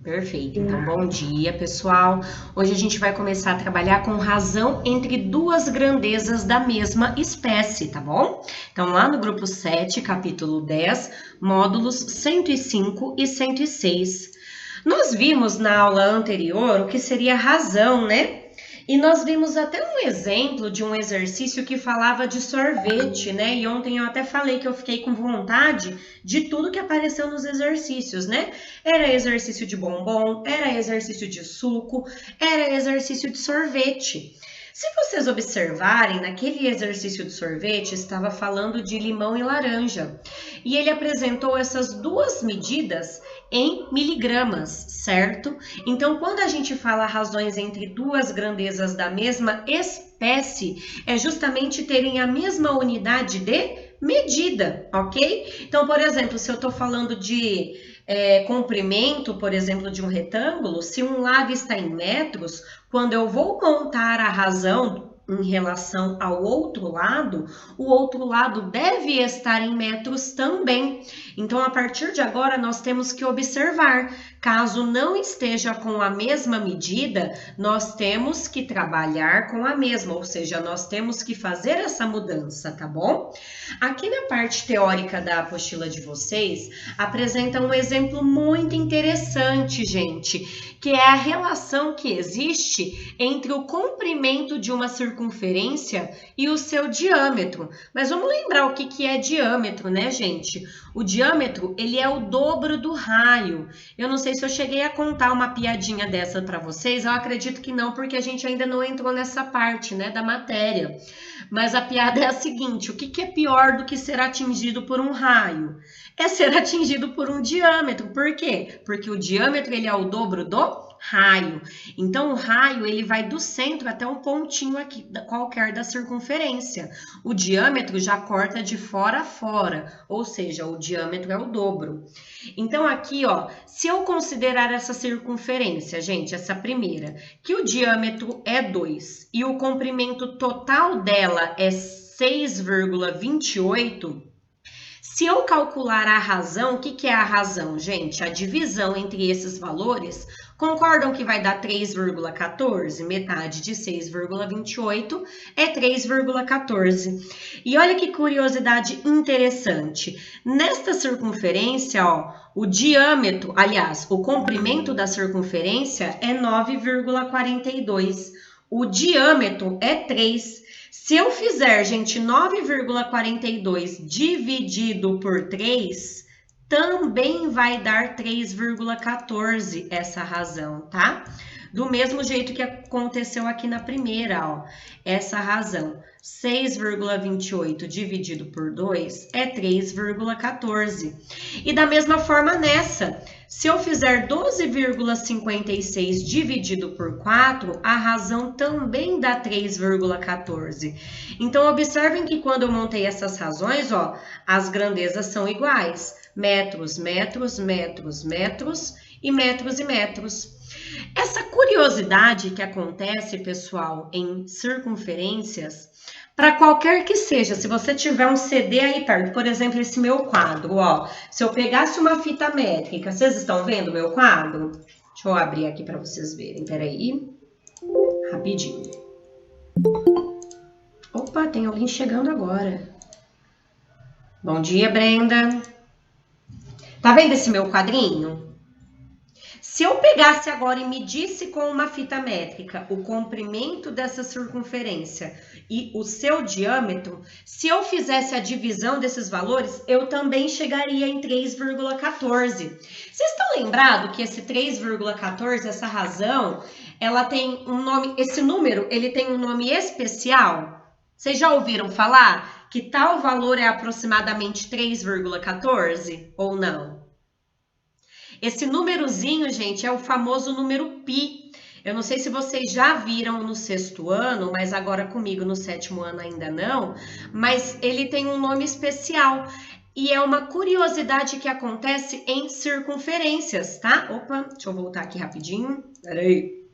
Perfeito, então bom dia pessoal. Hoje a gente vai começar a trabalhar com razão entre duas grandezas da mesma espécie, tá bom? Então lá no grupo 7, capítulo 10, módulos 105 e 106. Nós vimos na aula anterior o que seria razão, né? E nós vimos até um exemplo de um exercício que falava de sorvete, né? E ontem eu até falei que eu fiquei com vontade de tudo que apareceu nos exercícios, né? Era exercício de bombom, era exercício de suco, era exercício de sorvete. Se vocês observarem, naquele exercício de sorvete estava falando de limão e laranja. E ele apresentou essas duas medidas em miligramas, certo? Então, quando a gente fala razões entre duas grandezas da mesma espécie, é justamente terem a mesma unidade de medida, ok? Então, por exemplo, se eu estou falando de comprimento, por exemplo, de um retângulo, se um lado está em metros, quando eu vou montar a razão em relação ao outro lado, o outro lado deve estar em metros também. Então, a partir de agora, nós temos que observar. Caso não esteja com a mesma medida, nós temos que trabalhar com a mesma, ou seja, nós temos que fazer essa mudança, tá bom? Aqui na parte teórica da apostila de vocês, apresenta um exemplo muito interessante, gente, que é a relação que existe entre o comprimento de uma circunferência e o seu diâmetro. Mas vamos lembrar o que é diâmetro, né, gente? O diâmetro, ele é o dobro do raio. Eu não sei se eu cheguei a contar uma piadinha dessa para vocês, eu acredito que não, porque a gente ainda não entrou nessa parte, né, da matéria. Mas a piada é a seguinte: o que é pior do que ser atingido por um raio? É ser atingido por um diâmetro. Por quê? Porque o diâmetro ele é o dobro do raio. Então, o raio ele vai do centro até um pontinho aqui, qualquer da circunferência. O diâmetro já corta de fora a fora, ou seja, o diâmetro é o dobro. Então, aqui, ó, se eu considerar essa circunferência, gente, essa primeira, que o diâmetro é 2 e o comprimento total dela é 6,28, se eu calcular a razão, o que é a razão, gente? A divisão entre esses valores, concordam que vai dar 3,14? Metade de 6,28 é 3,14. E olha que curiosidade interessante. Nesta circunferência, ó, o diâmetro, aliás, o comprimento da circunferência é 9,42. O diâmetro é 3. Se eu fizer, gente, 9,42 dividido por 3, também vai dar 3,14 essa razão, tá? Do mesmo jeito que aconteceu aqui na primeira, ó, essa razão. 6,28 dividido por 2 é 3,14. E da mesma forma nessa, se eu fizer 12,56 dividido por 4, a razão também dá 3,14. Então, observem que quando eu montei essas razões, ó, as grandezas são iguais. Metros, metros, metros, metros e metros e metros. Essa curiosidade que acontece, pessoal, em circunferências, para qualquer que seja, se você tiver um CD aí perto, por exemplo, esse meu quadro, ó, se eu pegasse uma fita métrica, vocês estão vendo o meu quadro? Deixa eu abrir aqui para vocês verem, peraí, rapidinho. Opa, tem alguém chegando agora. Bom dia, Brenda. Tá vendo esse meu quadrinho? Se eu pegasse agora e medisse com uma fita métrica o comprimento dessa circunferência e o seu diâmetro, se eu fizesse a divisão desses valores, eu também chegaria em 3,14. Vocês estão lembrados que esse 3,14, essa razão, ela tem um nome, esse número, ele tem um nome especial? Vocês já ouviram falar que tal valor é aproximadamente 3,14 ou não? Esse númerozinho, gente, é o famoso número π. Eu não sei se vocês já viram no 6º ano, mas agora comigo no 7º ano ainda não, mas ele tem um nome especial. E é uma curiosidade que acontece em circunferências, tá? Opa, deixa eu voltar aqui rapidinho. Peraí.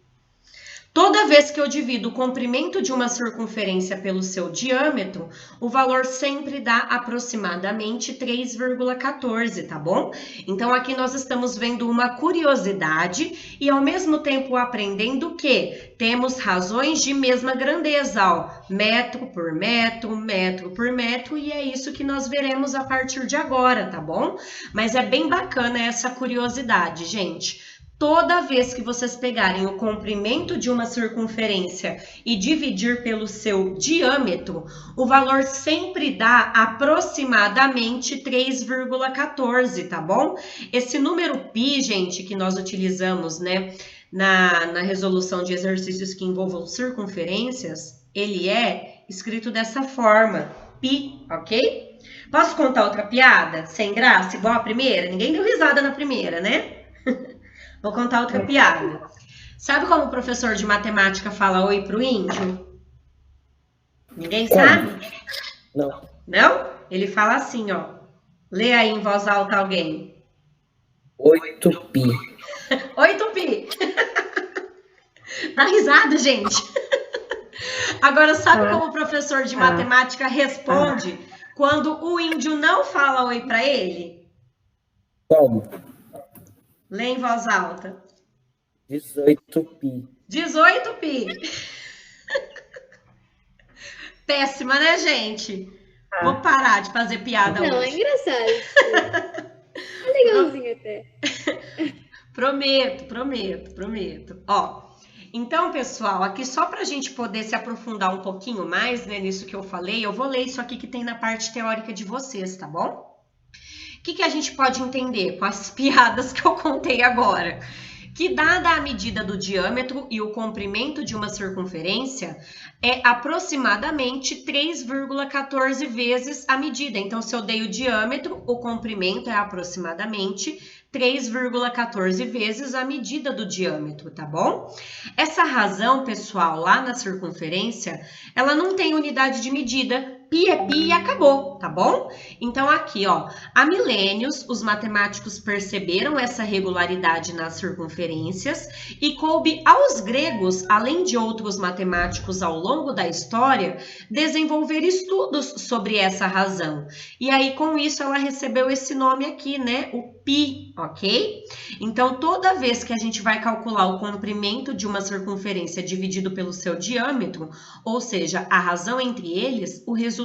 Toda vez que eu divido o comprimento de uma circunferência pelo seu diâmetro, o valor sempre dá aproximadamente 3,14, tá bom? Então, aqui nós estamos vendo uma curiosidade e, ao mesmo tempo, aprendendo que temos razões de mesma grandeza, ó, metro por metro, metro por metro, e é isso que nós veremos a partir de agora, tá bom? Mas é bem bacana essa curiosidade, gente. Toda vez que vocês pegarem o comprimento de uma circunferência e dividir pelo seu diâmetro, o valor sempre dá aproximadamente 3,14, tá bom? Esse número π, gente, que nós utilizamos, né, na resolução de exercícios que envolvam circunferências, ele é escrito dessa forma, π, ok? Posso contar outra piada? Sem graça, igual a primeira? Ninguém deu risada na primeira, né? Vou contar outra piada. Sabe como o professor de matemática fala oi pro índio? Ninguém sabe? Não. Não? Ele fala assim, ó. Lê aí em voz alta alguém. 8π. 8π. Dá risada, gente. Agora, sabe como o professor de matemática responde quando o índio não fala oi pra ele? Como? Lê em voz alta. 18π. 18π. Péssima, né, gente? Vou parar de fazer piada hoje. Não, é engraçado. É legalzinho até. Prometo. Ó, então, pessoal, aqui só pra gente poder se aprofundar um pouquinho mais, né, nisso que eu falei, eu vou ler isso aqui que tem na parte teórica de vocês, tá bom? O que a gente pode entender com as piadas que eu contei agora? Que dada a medida do diâmetro e o comprimento de uma circunferência, é aproximadamente 3,14 vezes a medida. Então, se eu dei o diâmetro, o comprimento é aproximadamente 3,14 vezes a medida do diâmetro, tá bom? Essa razão, pessoal, lá na circunferência, ela não tem unidade de medida. Π é π e acabou, tá bom? Então, aqui, ó, há milênios, os matemáticos perceberam essa regularidade nas circunferências e coube aos gregos, além de outros matemáticos ao longo da história, desenvolver estudos sobre essa razão. E aí, com isso, ela recebeu esse nome aqui, né? O π, ok? Então, toda vez que a gente vai calcular o comprimento de uma circunferência dividido pelo seu diâmetro, ou seja, a razão entre eles, o resultado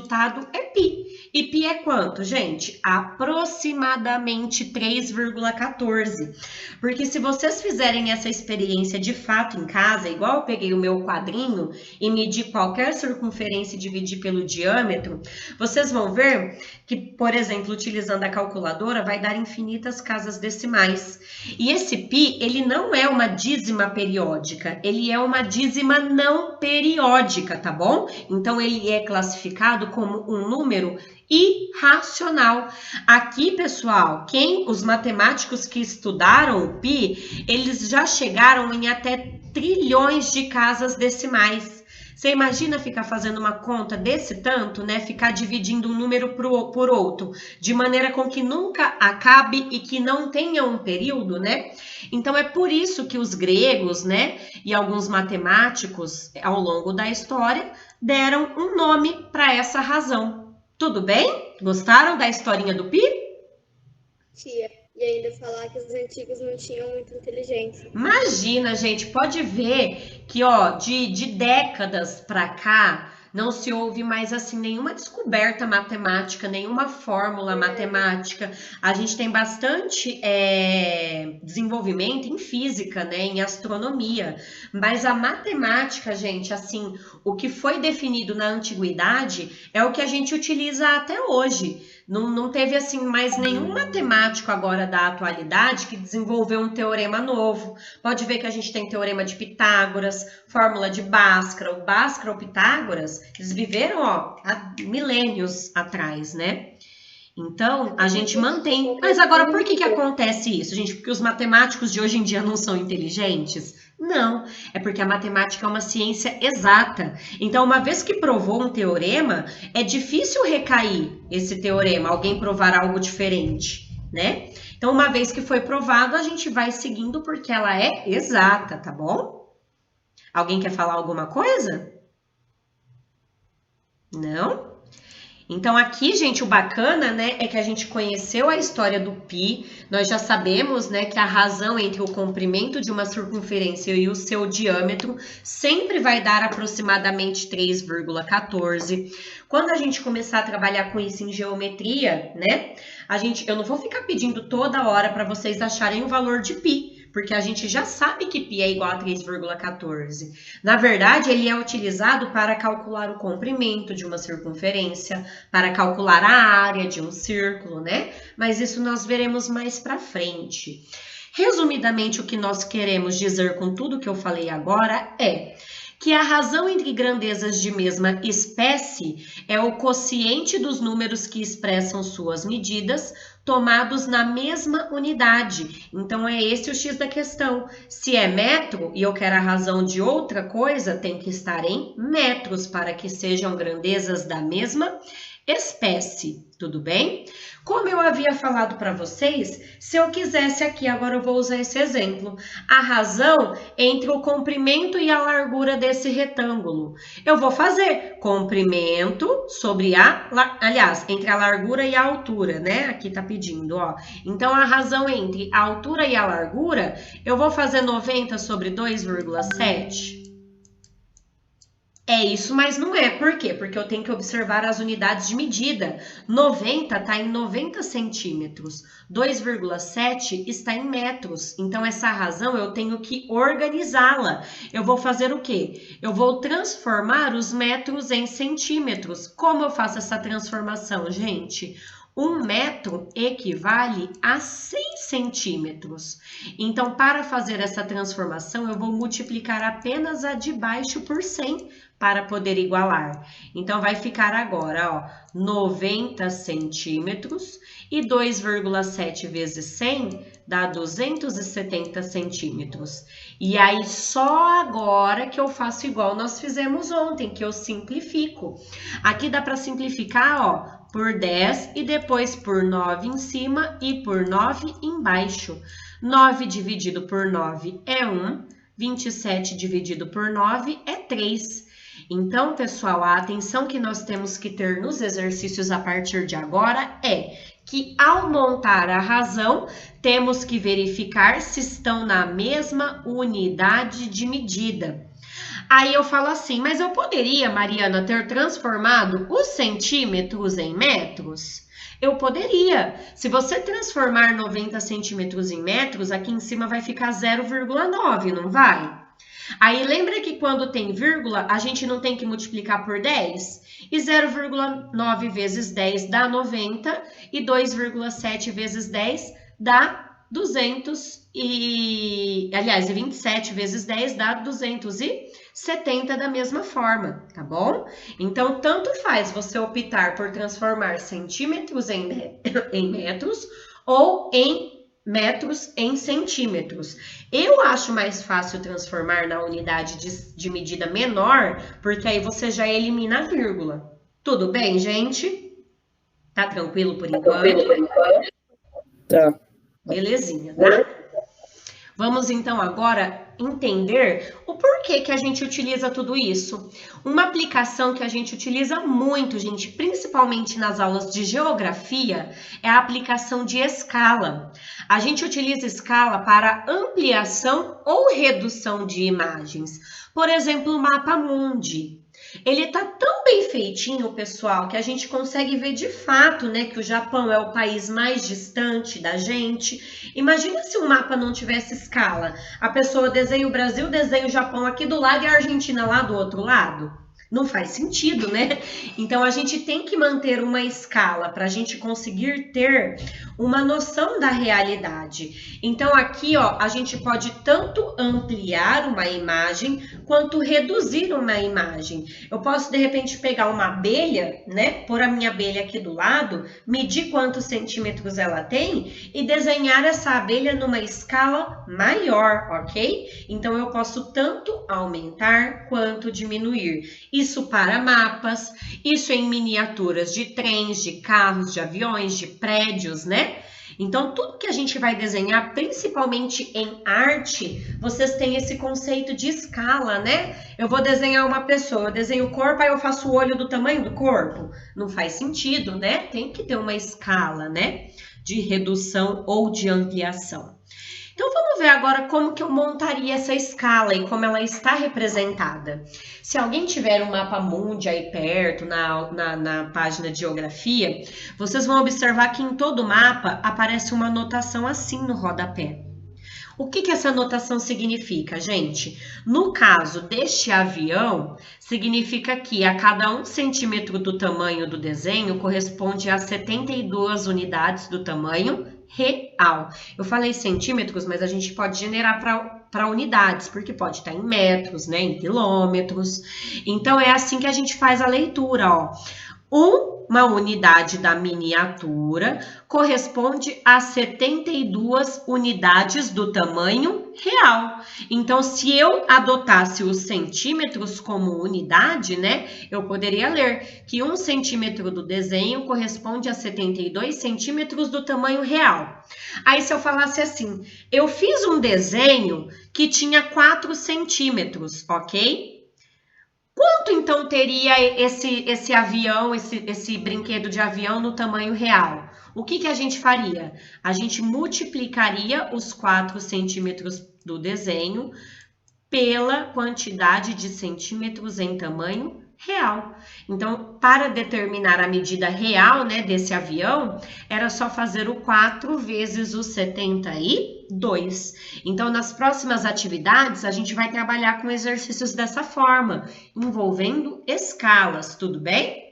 é π. E π é quanto, gente? Aproximadamente 3,14. Porque se vocês fizerem essa experiência de fato em casa, igual eu peguei o meu quadrinho e medi qualquer circunferência e dividi pelo diâmetro, vocês vão ver que, por exemplo, utilizando a calculadora, vai dar infinitas casas decimais. E esse π, ele não é uma dízima periódica, ele é uma dízima não periódica, tá bom? Então, ele é classificado como um número irracional. Aqui, pessoal, os matemáticos que estudaram o π, eles já chegaram em até trilhões de casas decimais. Você imagina ficar fazendo uma conta desse tanto, né? Ficar dividindo um número por outro, de maneira com que nunca acabe e que não tenha um período, né? Então, é por isso que os gregos, né, e alguns matemáticos, ao longo da história, deram um nome para essa razão. Tudo bem? Gostaram da historinha do π? Tia, e ainda falar que os antigos não tinham muita inteligência. Imagina, gente, pode ver que, ó, de décadas para cá, não se ouve mais, assim, nenhuma descoberta matemática, nenhuma fórmula matemática. A gente tem bastante desenvolvimento em física, né, em astronomia. Mas a matemática, gente, assim, o que foi definido na antiguidade é o que a gente utiliza até hoje. Não teve, assim, mais nenhum matemático agora da atualidade que desenvolveu um teorema novo. Pode ver que a gente tem teorema de Pitágoras, fórmula de Bhaskara. O Bhaskara ou Pitágoras, eles viveram, ó, há milênios atrás, né? Então, a gente mantém... Mas agora, por que acontece isso, gente? Porque os matemáticos de hoje em dia não são inteligentes? Não, é porque a matemática é uma ciência exata. Então, uma vez que provou um teorema, é difícil recair esse teorema, alguém provar algo diferente, né? Então, uma vez que foi provado, a gente vai seguindo porque ela é exata, tá bom? Alguém quer falar alguma coisa? Não? Então aqui, gente, o bacana, né, é que a gente conheceu a história do π, nós já sabemos, né, que a razão entre o comprimento de uma circunferência e o seu diâmetro sempre vai dar aproximadamente 3,14. Quando a gente começar a trabalhar com isso em geometria, né, eu não vou ficar pedindo toda hora para vocês acharem o valor de π, porque a gente já sabe que π é igual a 3,14. Na verdade, ele é utilizado para calcular o comprimento de uma circunferência, para calcular a área de um círculo, né? Mas isso nós veremos mais para frente. Resumidamente, o que nós queremos dizer com tudo que eu falei agora é que a razão entre grandezas de mesma espécie é o quociente dos números que expressam suas medidas tomados na mesma unidade. Então, é esse o X da questão. Se é metro e eu quero a razão de outra coisa, tem que estar em metros para que sejam grandezas da mesma espécie, tudo bem? Como eu havia falado para vocês, se eu quisesse aqui, agora eu vou usar esse exemplo, a razão entre o comprimento e a largura desse retângulo. Eu vou fazer comprimento sobre entre a largura e a altura, né? Aqui tá pedindo, ó. Então, a razão entre a altura e a largura, eu vou fazer 90 sobre 2,7. É isso, mas não é. Por quê? Porque eu tenho que observar as unidades de medida. 90 está em 90 centímetros. 2,7 está em metros. Então, essa razão eu tenho que organizá-la. Eu vou fazer o quê? Eu vou transformar os metros em centímetros. Como eu faço essa transformação, gente? 1 metro equivale a 100 centímetros. Então, para fazer essa transformação, eu vou multiplicar apenas a de baixo por 100 para poder igualar. Então, vai ficar agora, ó, 90 centímetros e 2,7 vezes 100 dá 270 centímetros. E aí, só agora que eu faço igual nós fizemos ontem, que eu simplifico. Aqui dá para simplificar, ó, por 10 e depois por 9 em cima e por 9 embaixo. 9 dividido por 9 é 1, 27 dividido por 9 é 3. Então, pessoal, a atenção que nós temos que ter nos exercícios a partir de agora é que ao montar a razão, temos que verificar se estão na mesma unidade de medida. Aí eu falo assim, mas eu poderia, Mariana, ter transformado os centímetros em metros? Eu poderia. Se você transformar 90 centímetros em metros, aqui em cima vai ficar 0,9, não vai? Aí lembra que quando tem vírgula, a gente não tem que multiplicar por 10? E 0,9 vezes 10 dá 90 e 2,7 vezes 10 dá 200 e... Aliás, 27 vezes 10 dá 270 da mesma forma, tá bom? Então, tanto faz você optar por transformar centímetros em metros ou em metros em centímetros. Eu acho mais fácil transformar na unidade de medida menor, porque aí você já elimina a vírgula. Tudo bem, gente? Tá tranquilo por enquanto? Tá. Belezinha, tá? Vamos então agora entender o porquê que a gente utiliza tudo isso. Uma aplicação que a gente utiliza muito, gente, principalmente nas aulas de geografia, é a aplicação de escala. A gente utiliza escala para ampliação ou redução de imagens. Por exemplo, o mapa mundi. Ele tá tão bem feitinho, pessoal, que a gente consegue ver de fato, né, que o Japão é o país mais distante da gente. Imagina se o mapa não tivesse escala. A pessoa desenha o Brasil, desenha o Japão aqui do lado e a Argentina lá do outro lado. Não faz sentido, né? Então, a gente tem que manter uma escala para a gente conseguir ter uma noção da realidade. Então, aqui, ó, a gente pode tanto ampliar uma imagem quanto reduzir uma imagem. Eu posso, de repente, pegar uma abelha, né? Pôr a minha abelha aqui do lado, medir quantos centímetros ela tem e desenhar essa abelha numa escala maior, ok? Então, eu posso tanto aumentar quanto diminuir. Isso para mapas, isso em miniaturas de trens, de carros, de aviões, de prédios, né? Então, tudo que a gente vai desenhar, principalmente em arte, vocês têm esse conceito de escala, né? Eu vou desenhar uma pessoa, eu desenho o corpo, aí eu faço o olho do tamanho do corpo. Não faz sentido, né? Tem que ter uma escala, né? De redução ou de ampliação. Então, vamos ver agora como que eu montaria essa escala e como ela está representada. Se alguém tiver um mapa mundi aí perto, na página de geografia, vocês vão observar que em todo mapa aparece uma anotação assim no rodapé. O que essa anotação significa, gente? No caso deste avião, significa que a cada 1 centímetro do tamanho do desenho corresponde a 72 unidades do tamanho real. Eu falei centímetros, mas a gente pode generar para unidades, porque pode estar em metros, né, em quilômetros. Então, é assim que a gente faz a leitura, ó. Uma unidade da miniatura corresponde a 72 unidades do tamanho real. Então, se eu adotasse os centímetros como unidade, né, eu poderia ler que 1 centímetro do desenho corresponde a 72 centímetros do tamanho real. Aí, se eu falasse assim, eu fiz um desenho que tinha 4 centímetros, ok? Quanto então teria esse avião, esse brinquedo de avião no tamanho real? O que a gente faria? A gente multiplicaria os 4 centímetros do desenho pela quantidade de centímetros em tamanho real. Então, para determinar a medida real, né, desse avião, era só fazer o 4 vezes o 72. Então, nas próximas atividades, a gente vai trabalhar com exercícios dessa forma, envolvendo escalas, tudo bem?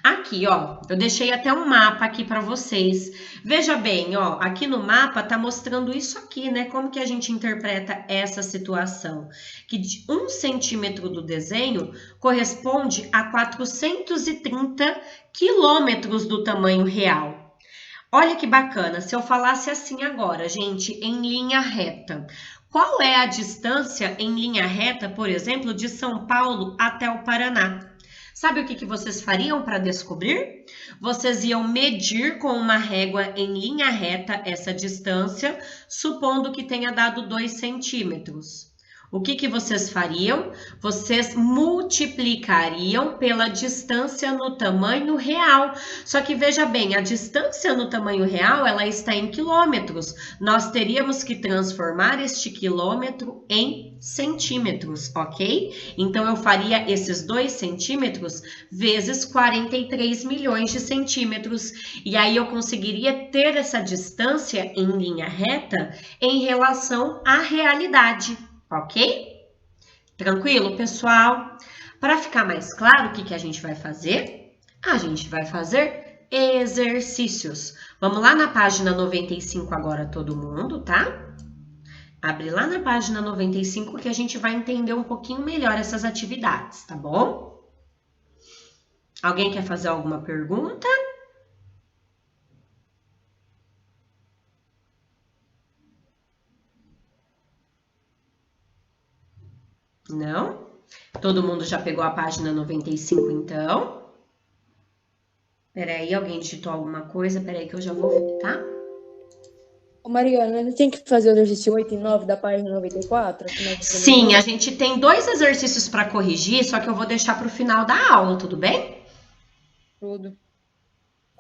Aqui, ó, eu deixei até um mapa aqui para vocês. Veja bem, ó, aqui no mapa tá mostrando isso aqui, né? Como que a gente interpreta essa situação? Que de 1 centímetro do desenho corresponde a 430 quilômetros do tamanho real. Olha que bacana, se eu falasse assim agora, gente, em linha reta. Qual é a distância em linha reta, por exemplo, de São Paulo até o Paraná? Sabe o que vocês fariam para descobrir? Vocês iam medir com uma régua em linha reta essa distância, supondo que tenha dado 2 centímetros. O que vocês fariam? Vocês multiplicariam pela distância no tamanho real. Só que veja bem, a distância no tamanho real, ela está em quilômetros. Nós teríamos que transformar este quilômetro em centímetros, ok? Então, eu faria esses 2 centímetros vezes 43 milhões de centímetros. E aí, eu conseguiria ter essa distância em linha reta em relação à realidade. Ok? Tranquilo, pessoal? Para ficar mais claro, o que a gente vai fazer? A gente vai fazer exercícios. Vamos lá na página 95 agora, todo mundo, tá? Abre lá na página 95 que a gente vai entender um pouquinho melhor essas atividades, tá bom? Alguém quer fazer alguma pergunta? Não? Todo mundo já pegou a página 95, então? Peraí, alguém digitou alguma coisa? Peraí que eu já vou ver, tá? Ô, Mariana, não tem que fazer o exercício 8 e 9 da página 94? Sim, a gente tem 2 exercícios para corrigir, só que eu vou deixar para o final da aula, tudo bem? Tudo.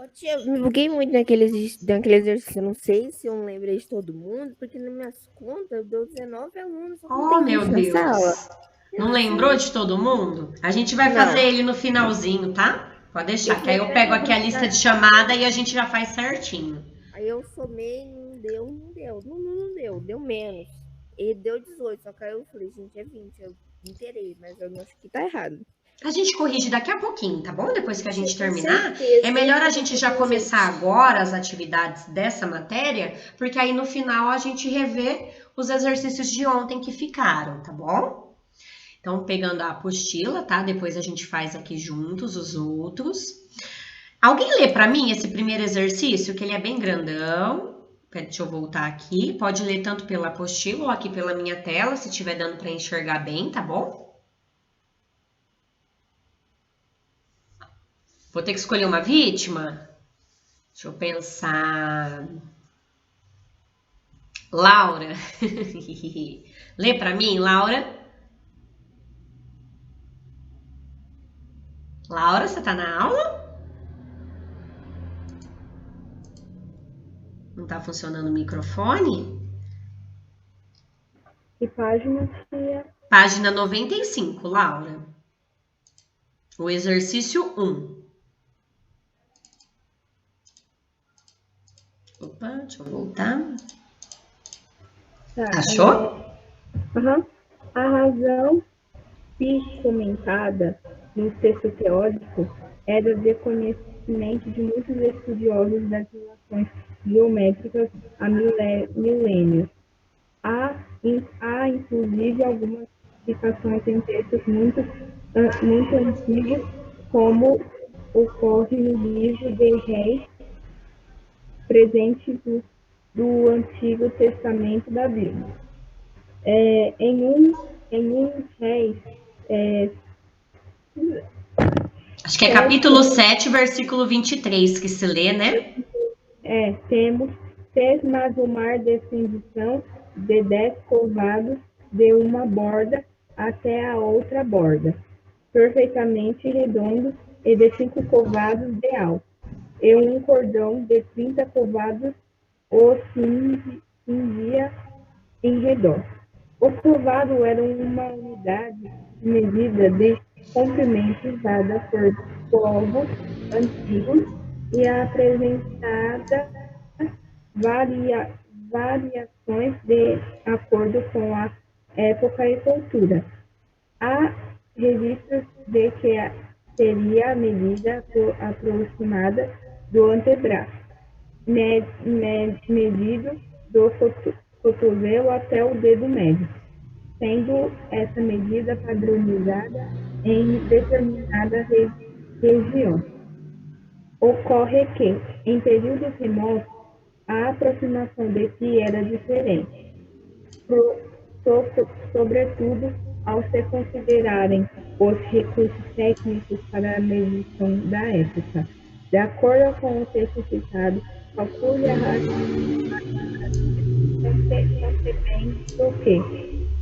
Ô, tia, me buguei muito naquele exercício. Eu não sei se eu lembrei de todo mundo, porque nas minhas contas deu 19 alunos. Oh, meu Deus. Não lembrou de todo mundo? A gente vai fazer ele no finalzinho, tá? Pode deixar, que aí eu pego aqui a lista de chamada e a gente já faz certinho. Aí eu somei, não deu menos. E deu 18, só que aí eu falei, gente, é 20. Eu inteirei, mas eu acho que tá errado. A gente corrige daqui a pouquinho, tá bom? Depois que a gente terminar, é melhor a gente já começar agora as atividades dessa matéria, porque aí no final a gente revê os exercícios de ontem que ficaram, tá bom? Então, pegando a apostila, tá? Depois a gente faz aqui juntos os outros. Alguém lê para mim esse primeiro exercício, que ele é bem grandão. Deixa eu voltar aqui. Pode ler tanto pela apostila ou aqui pela minha tela, se estiver dando para enxergar bem, tá bom? Vou ter que escolher uma vítima? Deixa eu pensar. Laura. Lê para mim, Laura. Laura, você tá na aula? Não tá funcionando o microfone? Que página, tia? Página 95, Laura. O exercício 1. Opa, deixa eu voltar. Tá, Achou? A razão comentada no texto teórico era de conhecimento de muitos estudiosos das relações geométricas há milênios. Há inclusive algumas explicações em textos muito antigos, como ocorre no livro de Reis, presente do Antigo Testamento da Bíblia. Em um Reis, Acho que é capítulo 7, versículo 23 que se lê, né? temos 6 mas o mar de fundição de 10 covados de uma borda até a outra borda, perfeitamente redondo e de 5 covados de alto, e um cordão de 30 covados o cingia em redor. O covado era uma unidade de medida de comprimento usada por povos antigos e apresentada variações de acordo com a época e cultura. Há registros de que seria a medida aproximada do antebraço, medido do cotovelo até o dedo médio, sendo essa medida padronizada em determinada região. Ocorre que, em períodos remotos, a aproximação de si era diferente, sobretudo ao se considerarem os recursos técnicos para a medição da época. De acordo com o texto citado, calcule a concebendo que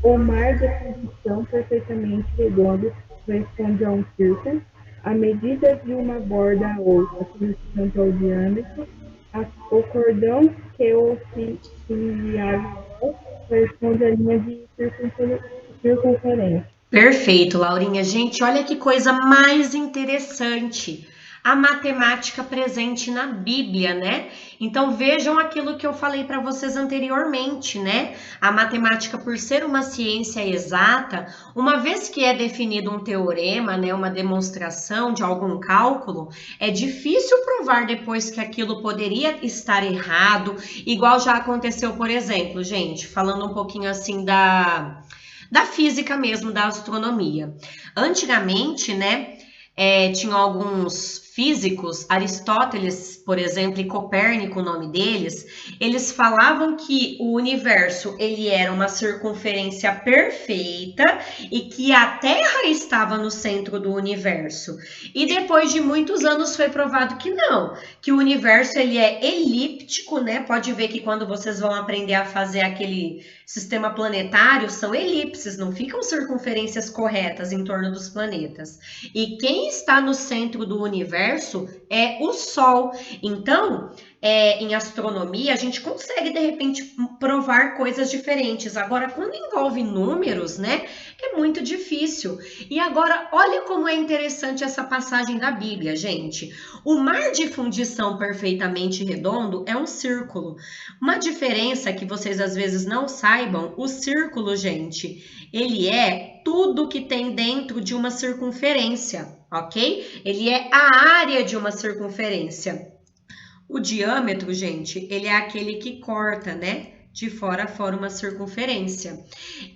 o mar de fundição perfeitamente redondo corresponde a um círculo, a medida de uma borda a outra corresponde ao diâmetro, o cordão que o cingiava corresponde à linha de circunferência. Perfeito, Laurinha. Gente, olha que coisa mais interessante. A matemática presente na Bíblia, né? Então vejam aquilo que eu falei para vocês anteriormente, né? A matemática, por ser uma ciência exata, uma vez que é definido um teorema, né, uma demonstração de algum cálculo, é difícil provar depois que aquilo poderia estar errado, igual já aconteceu, por exemplo, gente, falando um pouquinho assim da física mesmo, da astronomia. Antigamente, né, tinham alguns físicos, Aristóteles, por exemplo, e Copérnico, o nome deles, eles falavam que o universo ele era uma circunferência perfeita e que a Terra estava no centro do universo. E depois de muitos anos foi provado que não, que o universo ele é elíptico, né? Pode ver que quando vocês vão aprender a fazer aquele sistema planetário, são elipses, não ficam circunferências corretas em torno dos planetas. E quem está no centro do universo é o Sol. Então, em astronomia, a gente consegue, de repente, provar coisas diferentes. Agora, quando envolve números, né, é muito difícil. E agora, olha como é interessante essa passagem da Bíblia, gente. O mar de fundição perfeitamente redondo é um círculo. Uma diferença que vocês, às vezes, não saibam, o círculo, gente, ele é tudo que tem dentro de uma circunferência, ok? Ele é a área de uma circunferência. O diâmetro, gente, ele é aquele que corta, né? De fora a fora uma circunferência.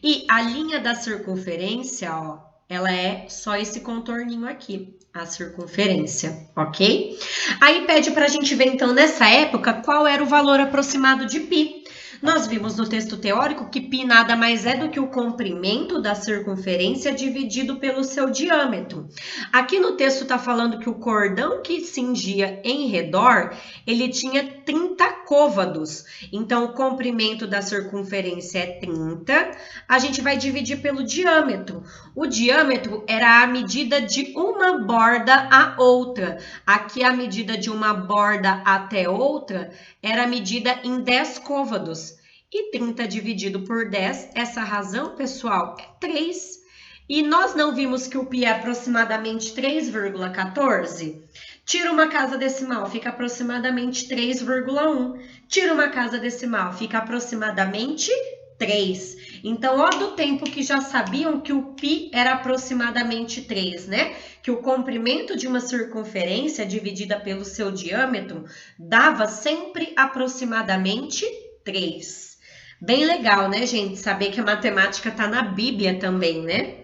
E a linha da circunferência, ó, ela é só esse contorninho aqui, a circunferência, ok? Aí pede pra gente ver, então, nessa época, qual era o valor aproximado de π. Nós vimos no texto teórico que π nada mais é do que o comprimento da circunferência dividido pelo seu diâmetro. Aqui no texto está falando que o cordão que cingia em redor, ele tinha 30 côvados. Então, o comprimento da circunferência é 30, a gente vai dividir pelo diâmetro. O diâmetro era a medida de uma borda a outra. Aqui a medida de uma borda até outra era medida em 10 côvados. E 30 dividido por 10, essa razão, pessoal, é 3. E nós não vimos que o π é aproximadamente 3,14? Tira uma casa decimal, fica aproximadamente 3,1. Tira uma casa decimal, fica aproximadamente 3. Então, ó do tempo que já sabiam que o π era aproximadamente 3, né? Que o comprimento de uma circunferência dividida pelo seu diâmetro dava sempre aproximadamente 3. Bem legal, né, gente? Saber que a matemática tá na Bíblia também, né?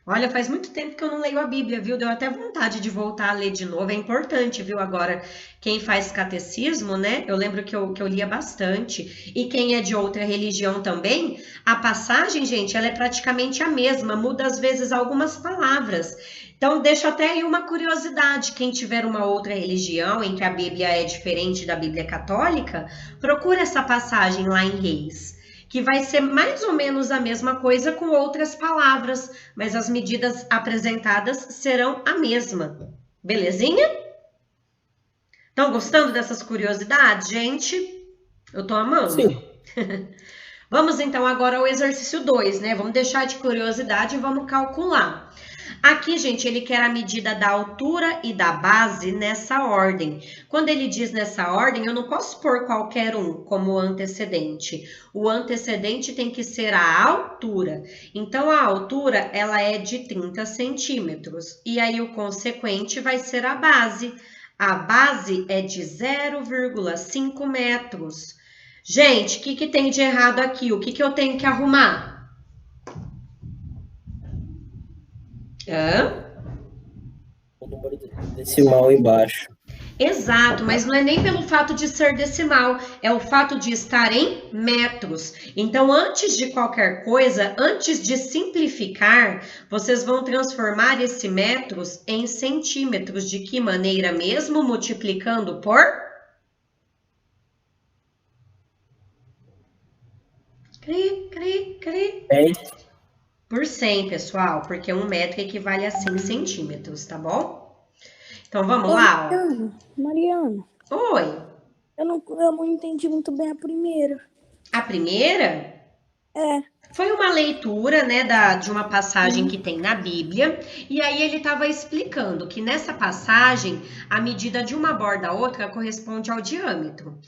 Olha, faz muito tempo que eu não leio a Bíblia, viu? Deu até vontade de voltar a ler de novo. É importante, viu? Agora, quem faz catecismo, né? Eu lembro que eu lia bastante. E quem é de outra religião também, a passagem, gente, ela é praticamente a mesma. Muda, às vezes, algumas palavras. Então, deixa até aí uma curiosidade. Quem tiver uma outra religião em que a Bíblia é diferente da Bíblia católica, procura essa passagem lá em Reis, que vai ser mais ou menos a mesma coisa com outras palavras, mas as medidas apresentadas serão a mesma. Belezinha? Estão gostando dessas curiosidades, gente? Eu tô amando. Sim. Vamos então agora ao exercício 2, né? Vamos deixar de curiosidade e vamos calcular. Aqui, gente, ele quer a medida da altura e da base nessa ordem. Quando ele diz nessa ordem, eu não posso pôr qualquer um como antecedente. O antecedente tem que ser a altura. Então, a altura, ela é de 30 centímetros. E aí, o consequente vai ser a base. A base é de 0,5 metros. Gente, o que tem de errado aqui? O que eu tenho que arrumar? O número decimal embaixo. Exato, mas não é nem pelo fato de ser decimal, é o fato de estar em metros. Então, antes de qualquer coisa, antes de simplificar, vocês vão transformar esse metros em centímetros. De que maneira mesmo? Multiplicando por? Por 100, pessoal, porque 1 metro equivale a 100 centímetros, tá bom? Então, vamos lá, ó. Mariana, Oi, eu não entendi muito bem a primeira. a primeira É, foi uma leitura, né, de uma passagem que tem na Bíblia, e aí ele estava explicando que nessa passagem a medida de uma borda a outra corresponde ao diâmetro,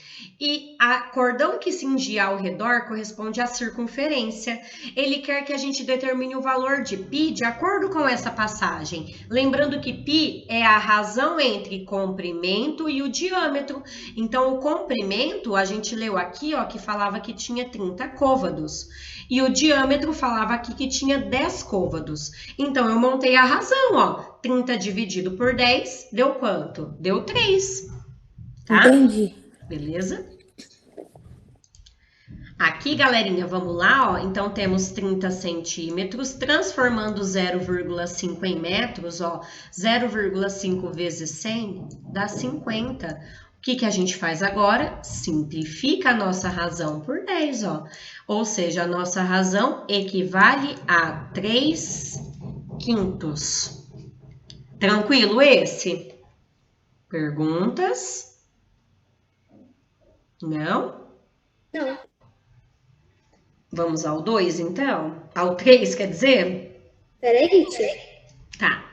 e a cordão que cingia ao redor corresponde à circunferência. Ele quer que a gente determine o valor de π de acordo com essa passagem, lembrando que π é a razão entre comprimento e o diâmetro. Então, o comprimento, a gente leu aqui, ó, que falava que tinha 30 côvados. E o diâmetro falava aqui que tinha 10 côvados. Então, eu montei a razão, ó. 30 dividido por 10, deu quanto? Deu 3. Tá? entendi. Beleza? Aqui, galerinha, vamos lá, ó. Então, temos 30 centímetros, transformando 0,5 em metros, ó. 0,5 vezes 100 dá 50. O que a gente faz agora? Simplifica a nossa razão por 10, ó. Ou seja, a nossa razão equivale a 3/5. Tranquilo esse? Perguntas? Não? Não. Vamos ao 2, então? Ao 3, quer dizer? Peraí, tia. Tá.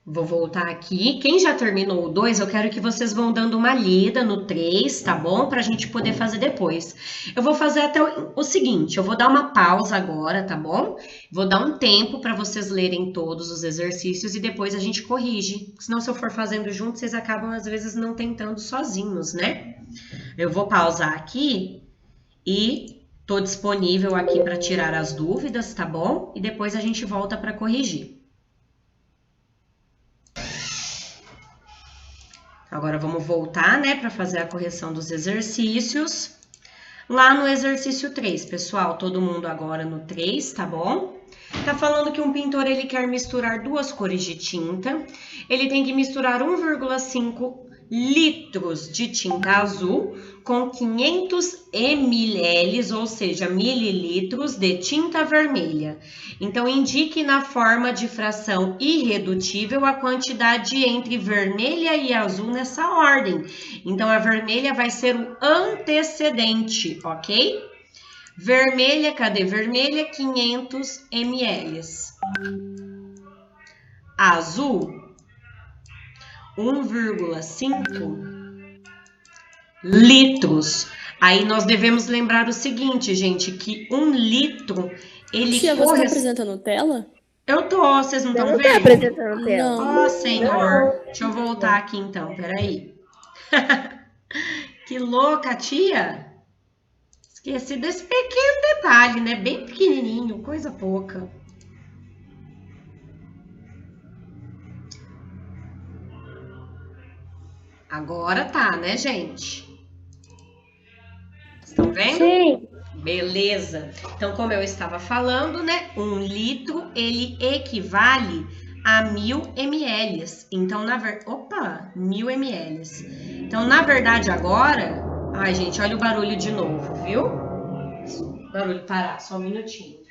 Vou voltar aqui. Quem já terminou o 2, eu quero que vocês vão dando uma lida no 3, tá bom? Pra gente poder fazer depois. Eu vou fazer até o seguinte, eu vou dar uma pausa agora, tá bom? Vou dar um tempo para vocês lerem todos os exercícios e depois a gente corrige. Senão, se eu for fazendo junto, vocês acabam, às vezes, não tentando sozinhos, né? Eu vou pausar aqui e tô disponível aqui para tirar as dúvidas, tá bom? E depois a gente volta para corrigir. Agora, vamos voltar, né, para fazer a correção dos exercícios. Lá no exercício 3, pessoal, todo mundo agora no 3, tá bom? Tá falando que um pintor ele quer misturar duas cores de tinta. Ele tem que misturar 1,5 litros de tinta azul com 500 ml, ou seja, mililitros de tinta vermelha. Então, indique na forma de fração irredutível a quantidade entre vermelha e azul nessa ordem. Então, a vermelha vai ser o antecedente, ok? Vermelha, cadê vermelha? 500 ml. Azul, 1,5 litros. Aí nós devemos lembrar o seguinte, gente, que 1 litro, ele Tia, você tá apresentando tela? Eu tô, vocês não Eu estão não tô vendo? apresentando tela. Não. Ó, Senhor. Deixa eu voltar aqui então, peraí. Que louca, tia. Esqueci desse pequeno detalhe, né? Bem pequenininho, coisa pouca. Agora tá, né, gente? Estão vendo? Sim. Beleza. Então, como eu estava falando, né? 1 litro, ele equivale a 1000 ml. Então, 1000 ml. Então, na verdade, agora... Ai, gente, olha o barulho de novo, viu? Barulho parar, só um minutinho.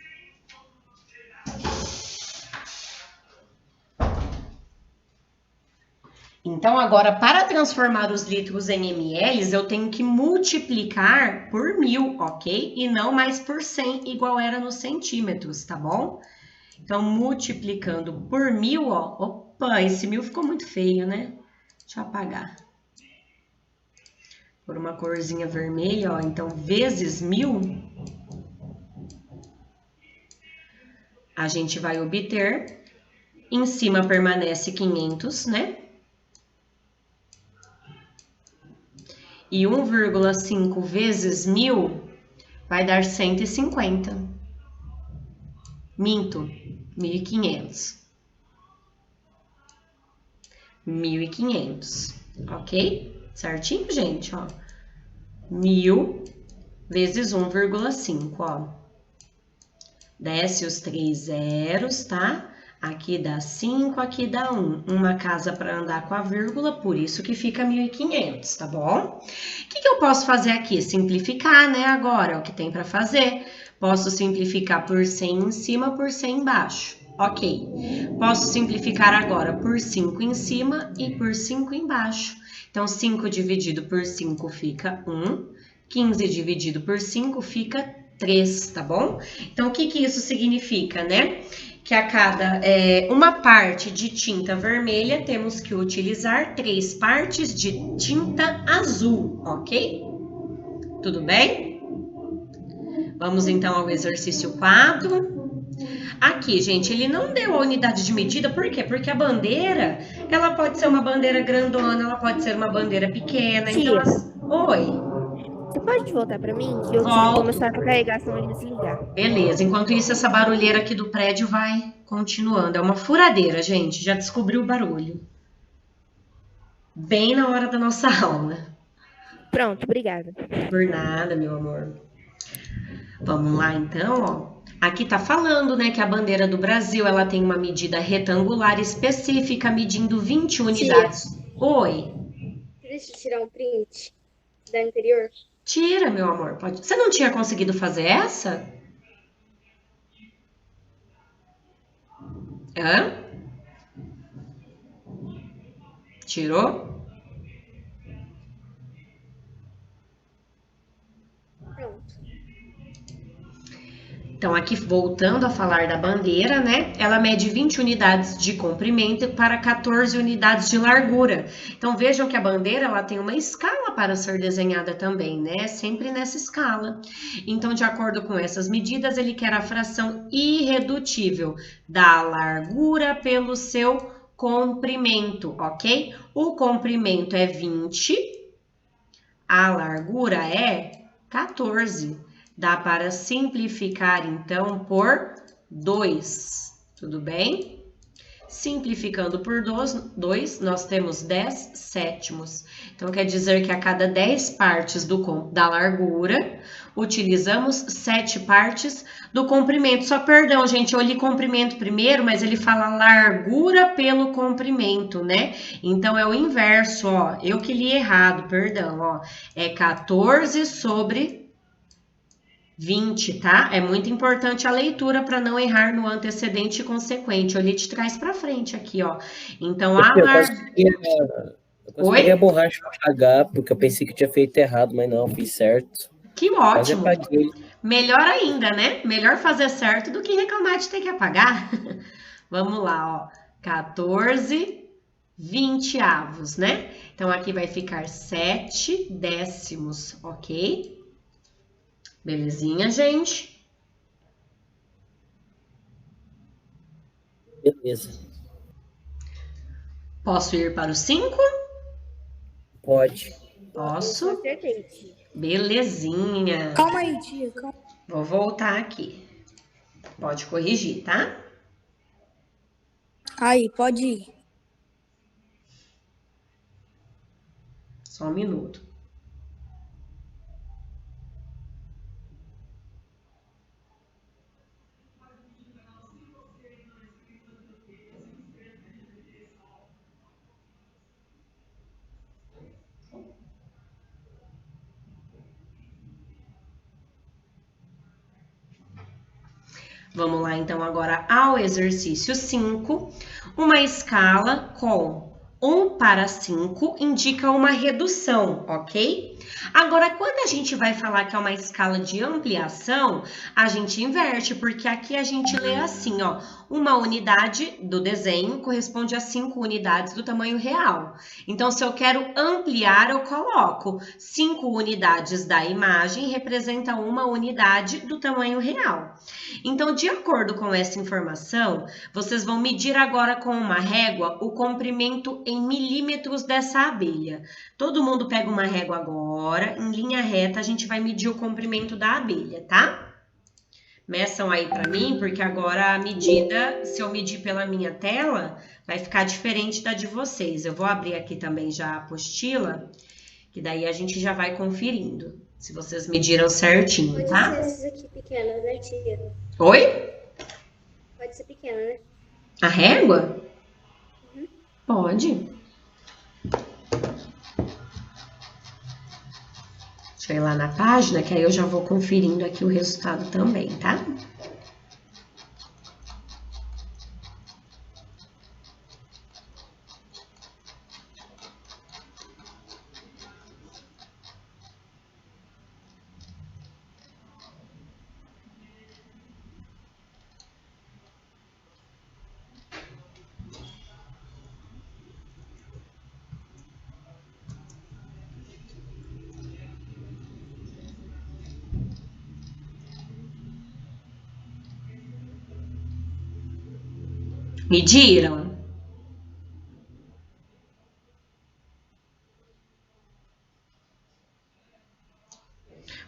Então, agora, para transformar os litros em ml, eu tenho que multiplicar por 1000, ok? E não mais por 100, igual era nos centímetros, tá bom? Então, multiplicando por 1000, ó. Opa, esse 1000 ficou muito feio, né? Deixa eu apagar. Por uma corzinha vermelha, ó. Então, vezes 1000, a gente vai obter. Em cima permanece 500, né? E 1,5 vezes 1000 vai dar 150. Minto, 1.500. 1.500, ok? Certinho, gente, ó. 1000 vezes 1,5, ó. Desce os 3 zeros, tá? Aqui dá 5, aqui dá 1. Uma casa para andar com a vírgula, por isso que fica 1.500, tá bom? O que eu posso fazer aqui? Simplificar, né? Agora, é o que tem para fazer. Posso simplificar por 100 em cima, por 100 embaixo. Ok. Posso simplificar agora por 5 em cima e por 5 embaixo. Então, 5 dividido por 5 fica 1. 15 dividido por 5 fica 3, tá bom? Então, o que isso significa, né? Que a cada uma parte de tinta vermelha, temos que utilizar 3 partes de tinta azul, ok? Tudo bem? Vamos então ao exercício 4. Aqui, gente, ele não deu a unidade de medida, por quê? Porque a bandeira, ela pode ser uma bandeira grandona, ela pode ser uma bandeira pequena. Tia. Então, oi. Você pode voltar pra mim? Que eu Volto. tive que começar a carregar, senão ele desligar. Beleza, enquanto isso, essa barulheira aqui do prédio vai continuando. É uma furadeira, gente, já descobriu o barulho. Bem na hora da nossa aula. Pronto, obrigada. Por nada, meu amor. Vamos lá, então, ó. Aqui tá falando, né, que a bandeira do Brasil, ela tem uma medida retangular específica, medindo 20 unidades. Oi. Deixa eu tirar um print da anterior. Tira, meu amor, pode. Você não tinha conseguido fazer essa? Hã? Tirou? Pronto. Então, aqui voltando a falar da bandeira, né? Ela mede 20 unidades de comprimento para 14 unidades de largura. Então, vejam que a bandeira, ela tem uma escala para ser desenhada também, né? Sempre nessa escala. Então, de acordo com essas medidas, ele quer a fração irredutível da largura pelo seu comprimento, ok? O comprimento é 20, a largura é 14. Dá para simplificar, então, por 2, tudo bem? Simplificando por 2, nós temos 10 sétimos. Então, quer dizer que a cada 10 partes da largura, utilizamos 7 partes do comprimento. Só perdão, gente, eu li comprimento primeiro, mas ele fala largura pelo comprimento, né? Então, é o inverso, ó. Eu que li errado, perdão, ó. É 14 sobre 20, tá? É muito importante a leitura para não errar no antecedente e consequente. Eu li de trás para frente aqui, ó. Então, a Eu consegui a borracha apagar, porque eu pensei que tinha feito errado, mas não, fiz certo. Que Quase ótimo! apaguei. Melhor ainda, né? Melhor fazer certo do que reclamar de ter que apagar. Vamos lá, ó. 14 20avos, né? Então, aqui vai ficar 7 décimos, ok? Belezinha, gente? Beleza. Posso ir para o 5? Pode. Posso. Acertei, tia. Belezinha. Calma aí, tia. Calma. Vou voltar aqui. Pode corrigir, tá? Aí, pode ir. Só um minuto. Vamos lá, então, agora ao exercício 5. Uma escala com 1 para 5 indica uma redução, ok? Agora, quando a gente vai falar que é uma escala de ampliação, a gente inverte, porque aqui a gente lê assim, ó. Uma unidade do desenho corresponde a 5 unidades do tamanho real. Então, se eu quero ampliar, eu coloco 5 unidades da imagem representa uma unidade do tamanho real. Então, de acordo com essa informação, vocês vão medir agora com uma régua o comprimento em milímetros dessa abelha. Todo mundo pega uma régua agora, em linha reta, a gente vai medir o comprimento da abelha, tá? Meçam aí para mim, porque agora a medida, se eu medir pela minha tela, vai ficar diferente da de vocês. Eu vou abrir aqui também já a apostila, que daí a gente já vai conferindo, se vocês mediram certinho, Pode tá? ser essas aqui pequenas, né, tia? Oi? Pode ser pequena, né? A régua? Pode. Deixa eu ir lá na página, que aí eu já vou conferindo aqui o resultado também, tá? Mediram?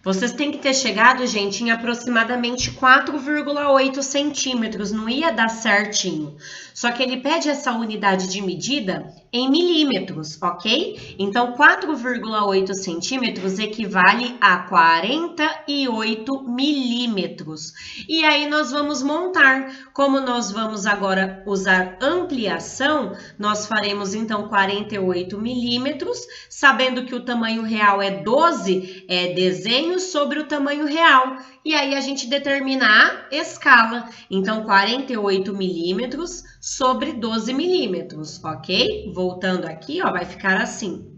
Vocês têm que ter chegado, gente, em aproximadamente 4,8 centímetros. Não ia dar certinho. Só que ele pede essa unidade de medida em milímetros, ok? Então, 4,8 centímetros equivale a 48 milímetros. E aí, nós vamos montar. Como nós vamos agora usar ampliação, nós faremos, então, 48 milímetros, sabendo que o tamanho real é 12, é desenho sobre o tamanho real. E aí, a gente determina a escala. Então, 48 milímetros sobre 12 milímetros, ok? Voltando aqui, ó, vai ficar assim.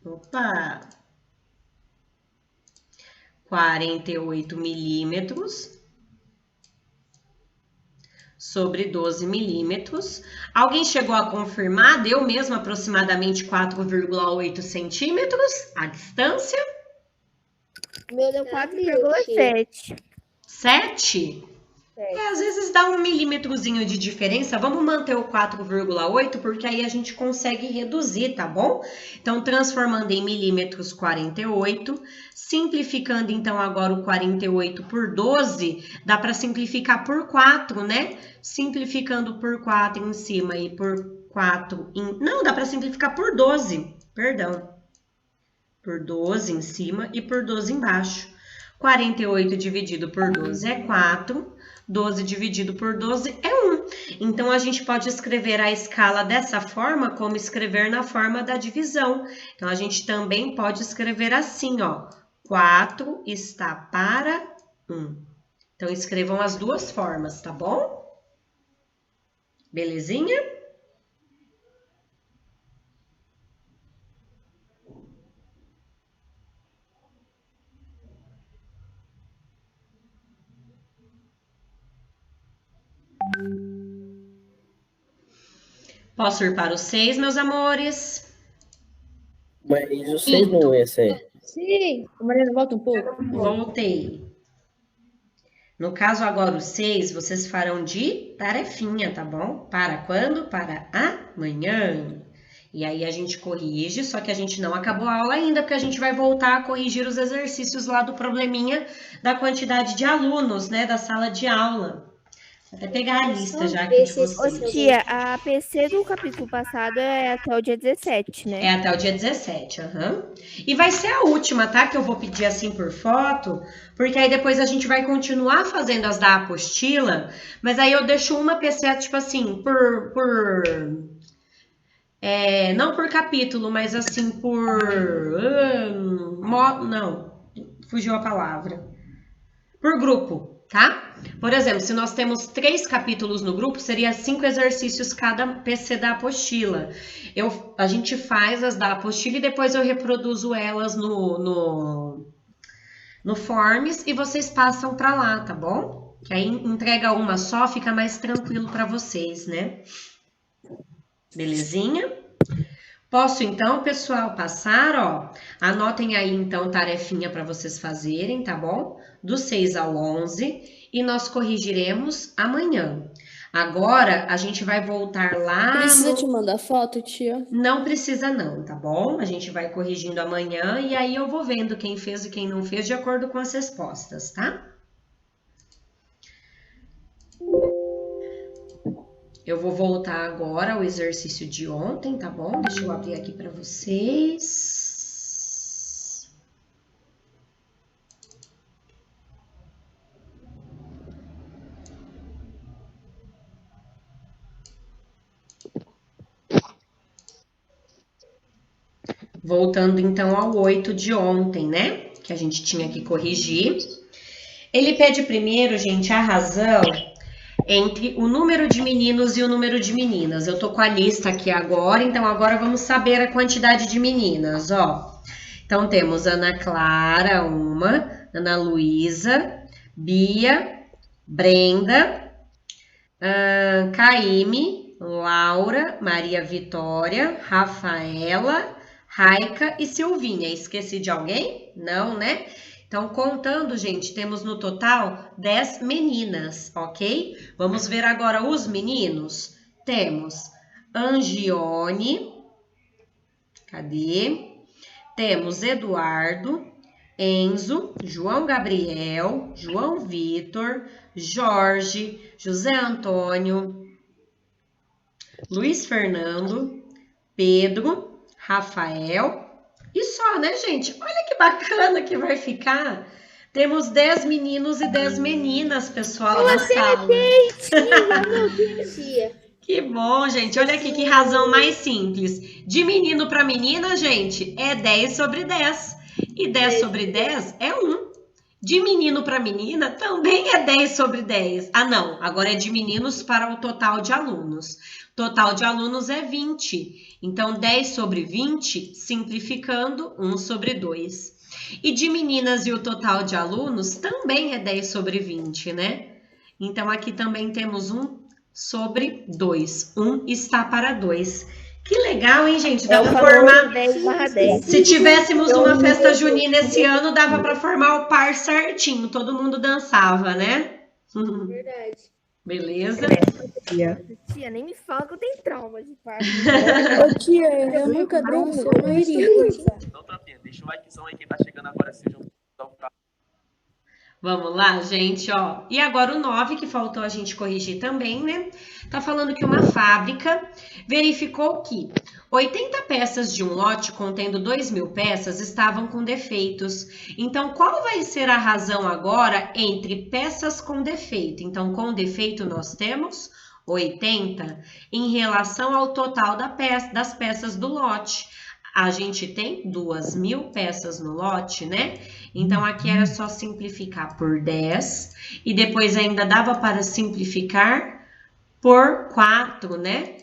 Opa! 48 milímetros sobre 12 milímetros. Alguém chegou a confirmar? Deu mesmo aproximadamente 4,8 centímetros a distância? Meu deu 4,7. 7? Às vezes dá 1 milímetrozinho de diferença. Vamos manter o 4,8, porque aí a gente consegue reduzir, tá bom? Então, transformando em milímetros 48, simplificando então agora o 48 por 12, dá para simplificar por 4, né? Simplificando por 4 em cima e por 4 em... Não, dá para simplificar por 12, perdão. Por 12 em cima e por 12 embaixo. 48 dividido por 12 é 4. 12 dividido por 12 é 1. Então, a gente pode escrever a escala dessa forma, como escrever na forma da divisão. Então, a gente também pode escrever assim, ó. 4 está para 1. Então, escrevam as duas formas, tá bom? Belezinha? Posso ir para o 6, meus amores? Mas o 6 não ia ser. Sim. Mariana, volta um pouco. Voltei. No caso agora o 6, vocês farão de tarefinha, tá bom? Para quando? Para amanhã. E aí a gente corrige, só que a gente não acabou a aula ainda, porque a gente vai voltar a corrigir os exercícios lá do probleminha da quantidade de alunos, né, da sala de aula. Vou até pegar a lista já aqui de vocês. Ô, tia, a PC do capítulo passado é até o dia 17, né? É até o dia 17, E vai ser a última, tá? Que eu vou pedir assim por foto, porque aí depois a gente vai continuar fazendo as da apostila, mas aí eu deixo uma PC, tipo assim, não por capítulo, mas assim não, fugiu a palavra. Por grupo, tá? Por exemplo, se nós temos 3 capítulos no grupo, seria 5 exercícios cada PC da apostila. A gente faz as da apostila e depois eu reproduzo elas no Forms e vocês passam para lá, tá bom? Que aí entrega uma só, fica mais tranquilo para vocês, né? Belezinha? Posso então, pessoal, passar, ó? Anotem aí então tarefinha para vocês fazerem, tá bom? Do 6 ao 11 e nós corrigiremos amanhã. Agora, a gente vai voltar lá... Precisa te mandar foto, tia? Não precisa não, tá bom? A gente vai corrigindo amanhã e aí eu vou vendo quem fez e quem não fez de acordo com as respostas, tá? Eu vou voltar agora ao exercício de ontem, tá bom? Deixa eu abrir aqui para vocês. Voltando então ao 8 de ontem, né? Que a gente tinha que corrigir. Ele pede primeiro, gente, a razão entre o número de meninos e o número de meninas. Eu tô com a lista aqui agora, então agora vamos saber a quantidade de meninas, ó. Então temos Ana Clara, Ana Luísa, Bia, Brenda, Caíme, Laura, Maria Vitória, Rafaela, Raica e Silvinha. Esqueci de alguém? Não, né? Então, contando, gente, temos no total 10 meninas, ok? Vamos ver agora os meninos. Temos Angione, cadê? Temos Eduardo, Enzo, João Gabriel, João Vitor, Jorge, José Antônio, Luiz Fernando, Pedro, Rafael e só, né, gente? Olha que bacana que vai ficar. Temos 10 meninos e 10 meninas, pessoal, na sala. Tia. Que bom, gente. Olha aqui que razão mais simples. De menino para menina, gente, é 10 sobre 10. E 10 sobre 10 é 1. De menino para menina também é 10 sobre 10. Ah, não. Agora é de meninos para o total de alunos. Total de alunos é 20. Então, 10 sobre 20, simplificando, 1 sobre 2. E de meninas e o total de alunos também é 10 sobre 20, né? Então, aqui também temos 1 sobre 2. 1 está para 2. Que legal, hein, gente? Dá para formar... 10/10. Se tivéssemos uma festa junina esse ano, dava para formar o par certinho. Todo mundo dançava, né? Verdade. Beleza? Tia, nem me fala que eu tenho trauma de parto. Ô, tia, eu nunca danço, eu não iria dançar. Então tá, deixa o likezão aí, quem tá chegando agora, seja Vamos lá, gente, ó. E agora o 9, que faltou a gente corrigir também, né? Tá falando que uma fábrica verificou que 80 peças de um lote contendo 2.000 peças estavam com defeitos. Então, qual vai ser a razão agora entre peças com defeito? Então, com defeito nós temos 80 em relação ao total das peças do lote. A gente tem 2.000 peças no lote, né? Então, aqui era só simplificar por 10. E depois ainda dava para simplificar por 4, né?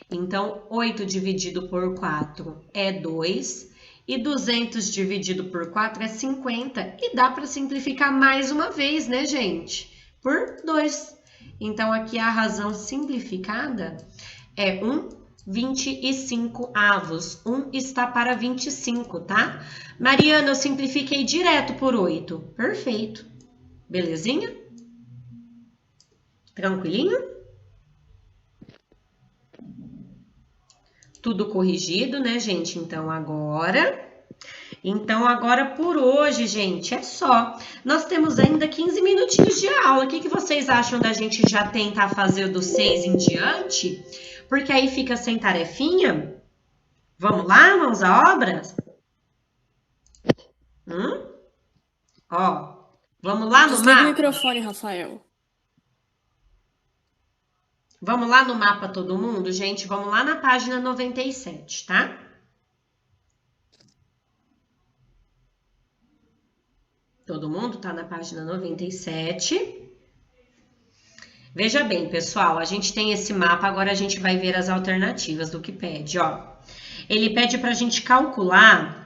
Então, 8 dividido por 4 é 2. E 200 dividido por 4 é 50. E dá para simplificar mais uma vez, né, gente? Por 2. Então, aqui a razão simplificada é 1/25. 1 está para 25, tá? Mariana, eu simplifiquei direto por 8. Perfeito. Belezinha? Tranquilinho? Tudo corrigido, né, gente? Então, agora por hoje, gente, é só. Nós temos ainda 15 minutinhos de aula. O que vocês acham da gente já tentar fazer do 6 em diante? Porque aí fica sem tarefinha. Vamos lá, mãos à obra? Ó, vamos lá no Desliga mapa? o microfone, Rafael. Vamos lá no mapa todo mundo, gente? Vamos lá na página 97, tá? Todo mundo tá na página 97. Veja bem, pessoal, a gente tem esse mapa, agora a gente vai ver as alternativas do que pede, ó. Ele pede pra gente calcular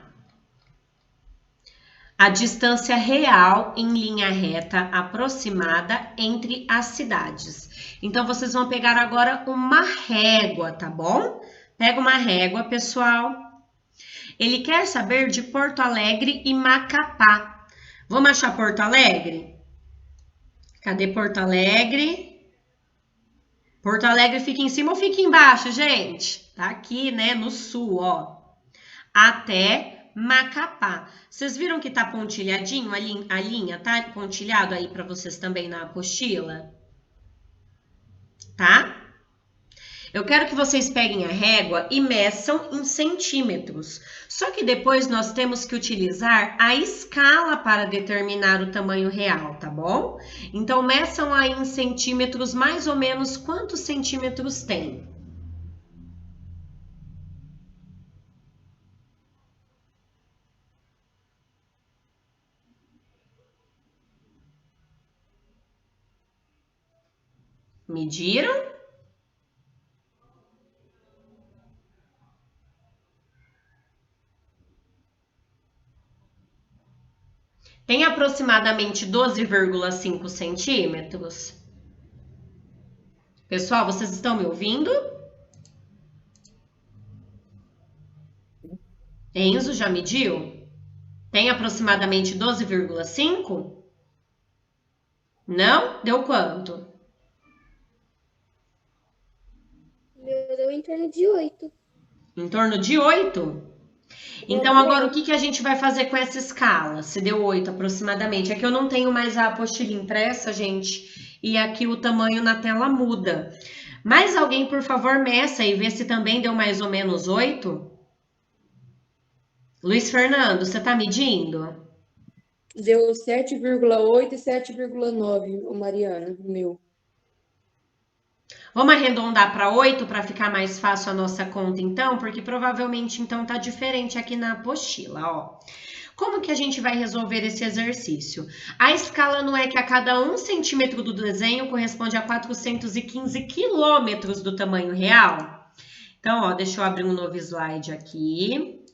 a distância real em linha reta aproximada entre as cidades. Então, vocês vão pegar agora uma régua, tá bom? Pega uma régua, pessoal. Ele quer saber de Porto Alegre e Macapá. Vamos achar Porto Alegre? Cadê Porto Alegre? Porto Alegre fica em cima ou fica embaixo, gente? Tá aqui, né, no sul, ó. Até Macapá. Vocês viram que tá pontilhadinho a linha? Tá pontilhado aí para vocês também na apostila? Tá? Eu quero que vocês peguem a régua e meçam em centímetros. Só que depois nós temos que utilizar a escala para determinar o tamanho real, tá bom? Então, meçam aí em centímetros mais ou menos quantos centímetros tem. Mediram? Tem aproximadamente 12,5 centímetros. Pessoal, vocês estão me ouvindo? Enzo já mediu? Tem aproximadamente 12,5? Não? Deu quanto? Deu em torno de 8. Em torno de 8? Então, agora o que a gente vai fazer com essa escala? Se deu 8 aproximadamente. É que eu não tenho mais a apostila impressa, gente, e aqui o tamanho na tela muda. Mas alguém, por favor, meça e vê se também deu mais ou menos 8? Luiz Fernando, você tá medindo? Deu 7,8 e 7,9, Mariana, meu. Vamos arredondar para 8 para ficar mais fácil a nossa conta, então? Porque provavelmente, então, tá diferente aqui na apostila, ó. Como que a gente vai resolver esse exercício? A escala não é que a cada 1 centímetro do desenho corresponde a 415 quilômetros do tamanho real? Então, ó, deixa eu abrir um novo slide aqui.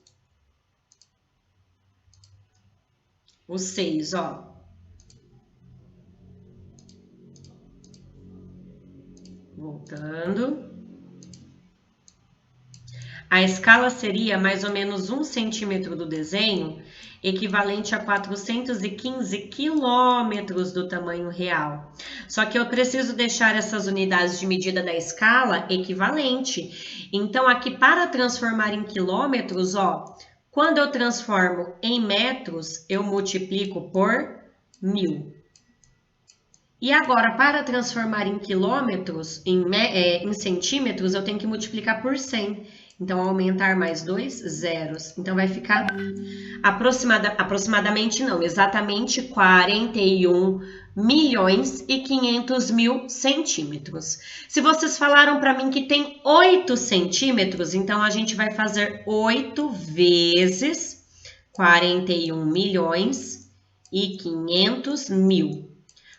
O 6, ó. Voltando. A escala seria mais ou menos 1 centímetro do desenho, equivalente a 415 quilômetros do tamanho real. Só que eu preciso deixar essas unidades de medida da escala equivalente. Então, aqui para transformar em quilômetros, ó, quando eu transformo em metros, eu multiplico por mil. E agora, para transformar em quilômetros, em centímetros, eu tenho que multiplicar por 100. Então, aumentar mais 2 zeros. Então, vai ficar aproximadamente, não, exatamente 41 milhões e 500 mil centímetros. Se vocês falaram para mim que tem 8 centímetros, então a gente vai fazer 8 vezes 41 milhões e 500 mil.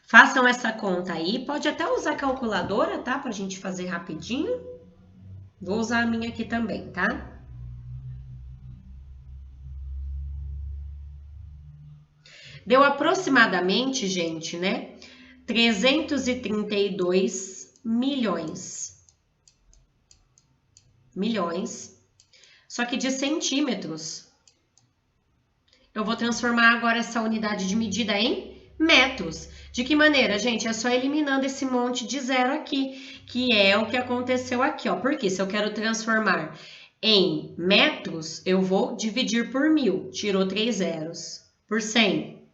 Façam essa conta aí, pode até usar a calculadora, tá? Pra gente fazer rapidinho. Vou usar a minha aqui também, tá? Deu aproximadamente, gente, né? 332 milhões. Só que de centímetros. Eu vou transformar agora essa unidade de medida em metros. De que maneira, gente? É só eliminando esse monte de zero aqui, que é o que aconteceu aqui, ó. Porque se eu quero transformar em metros, eu vou dividir por 1000. Tirou 3 zeros. Por 100.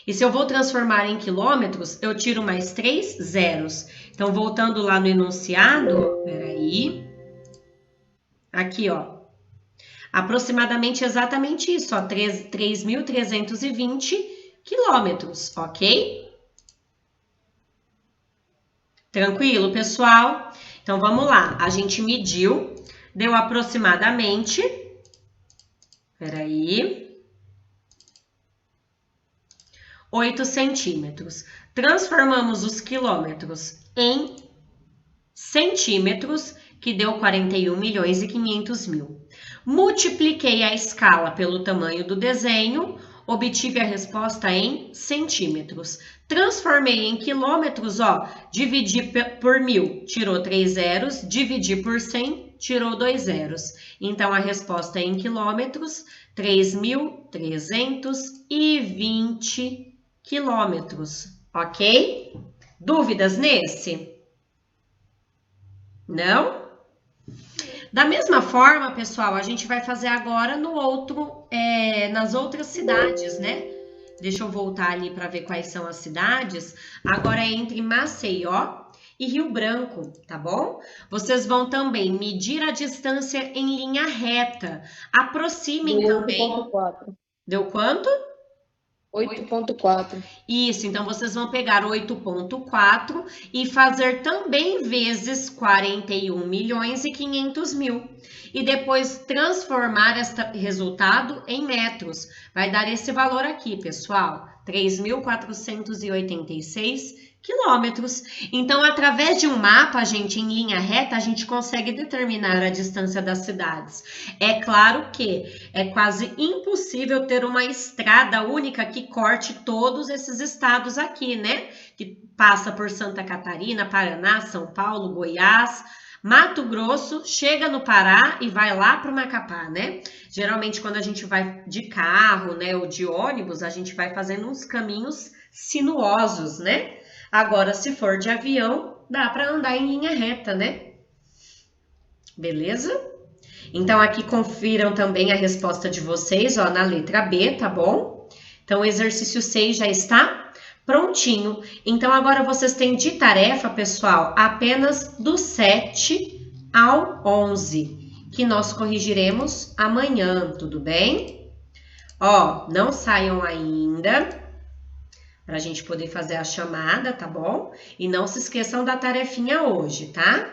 E se eu vou transformar em quilômetros, eu tiro mais 3 zeros. Então, voltando lá no enunciado, peraí. Aqui, ó. Aproximadamente exatamente isso, ó. 3.320 quilômetros, ok? Tranquilo, pessoal? Então, vamos lá. A gente mediu, deu aproximadamente, peraí, 8 centímetros. Transformamos os quilômetros em centímetros, que deu 41 milhões e 500 mil. Multipliquei a escala pelo tamanho do desenho, obtive a resposta em centímetros. Transformei em quilômetros, ó, dividi por 1000, tirou 3 zeros, dividi por 100, tirou 2 zeros. Então, a resposta é em quilômetros, 3.320 quilômetros, ok? Dúvidas nesse? Não? Da mesma forma, pessoal, a gente vai fazer agora no outro, nas outras cidades, né? Deixa eu voltar ali para ver quais são as cidades. Agora é entre Maceió e Rio Branco, tá bom? Vocês vão também medir a distância em linha reta. Aproximem também. 8,4. Deu quanto? 8,4. Isso, então vocês vão pegar 8,4 e fazer também vezes 41 milhões e 500 mil. E depois transformar este resultado em metros. Vai dar esse valor aqui, pessoal, 3.486 quilômetros. Então, através de um mapa, gente, em linha reta, a gente consegue determinar a distância das cidades. É claro que é quase impossível ter uma estrada única que corte todos esses estados aqui, né? Que passa por Santa Catarina, Paraná, São Paulo, Goiás, Mato Grosso, chega no Pará e vai lá para o Macapá, né? Geralmente, quando a gente vai de carro, né, ou de ônibus, a gente vai fazendo uns caminhos sinuosos, né? Agora, se for de avião, dá para andar em linha reta, né? Beleza? Então, aqui confiram também a resposta de vocês, ó, na letra B, tá bom? Então, o exercício 6 já está prontinho. Então, agora vocês têm de tarefa, pessoal, apenas do 7 ao 11, que nós corrigiremos amanhã, tudo bem? Ó, não saiam ainda, para a gente poder fazer a chamada, tá bom? E não se esqueçam da tarefinha hoje, tá?